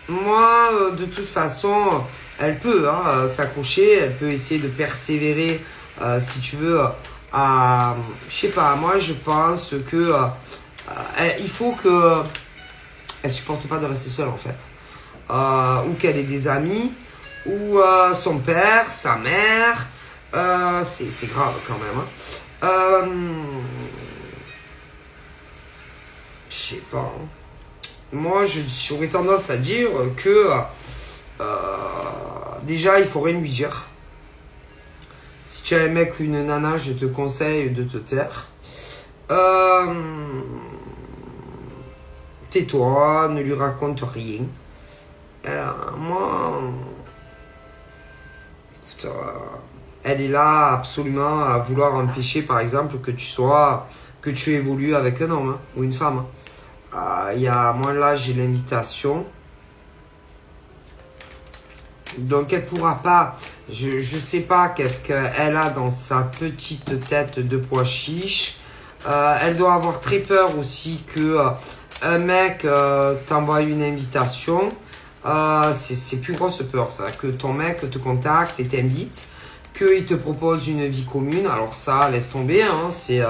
moi, de toute façon, elle peut s'accrocher, elle peut essayer de persévérer, si tu veux, je sais pas, moi je pense que il faut que elle supporte pas de rester seule en fait. Ou qu'elle ait des amis, ou son père, sa mère, c'est grave quand même. Je sais pas. Moi, j'aurais tendance à dire que déjà, il faut rien lui dire. Si tu as un mec ou une nana, je te conseille de te taire. Tais-toi, ne lui raconte rien. Moi, elle est là absolument à vouloir empêcher, par exemple, que tu évolues avec un homme ou une femme. Moi là, j'ai l'invitation. Donc elle pourra pas, je sais pas qu'est-ce qu'elle a dans sa petite tête de pois chiche. Elle doit avoir très peur aussi que un mec t'envoie une invitation. C'est plus grosse peur ça, que ton mec te contacte et t'invite, qu'il te propose une vie commune. Alors ça, laisse tomber, c'est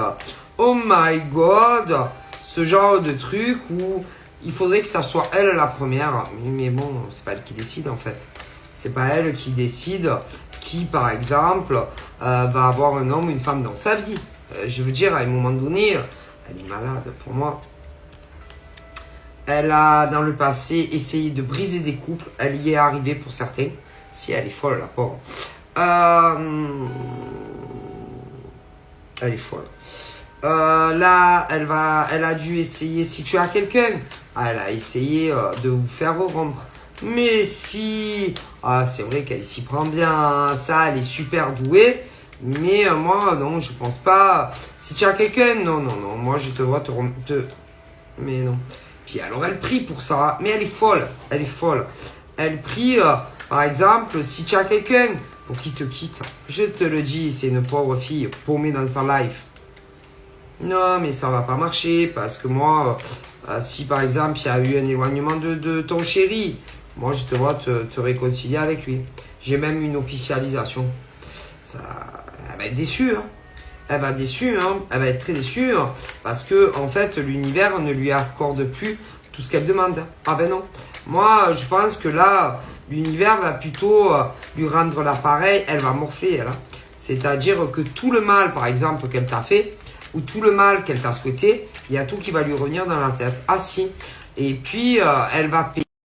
oh my god, ce genre de truc où il faudrait que ça soit elle la première. Mais bon, c'est pas elle qui décide en fait. C'est pas elle qui décide qui, par exemple, va avoir un homme ou une femme dans sa vie. Je veux dire, à un moment donné, elle est malade pour moi. Elle a, dans le passé, essayé de briser des couples. Elle y est arrivée pour certains. Si, elle est folle, la pauvre. Elle est folle. Là, elle a dû essayer, si tu as quelqu'un, elle a essayé de vous faire rompre. Mais si, c'est vrai qu'elle s'y prend bien, ça, elle est super douée. Mais moi, non, je pense pas. Si tu as quelqu'un, non, moi je te vois mais non. Puis alors elle prie pour ça, mais elle est folle, Elle prie, par exemple, si tu as quelqu'un pour qu'il te quitte, je te le dis, c'est une pauvre fille paumée dans sa life. Non, mais ça va pas marcher parce que moi, si par exemple il y a eu un éloignement de ton chéri, moi je te vois te réconcilier avec lui. J'ai même une officialisation. Ça, elle va être déçue. Elle va être très déçue parce que en fait l'univers ne lui accorde plus tout ce qu'elle demande. Ah ben non. Moi je pense que là l'univers va plutôt lui rendre l'appareil, elle va morfler elle. C'est-à-dire que tout le mal par exemple qu'elle t'a fait ou tout le mal qu'elle t'a souhaité, il y a tout qui va lui revenir dans la tête. Ah si. Et puis elle va payer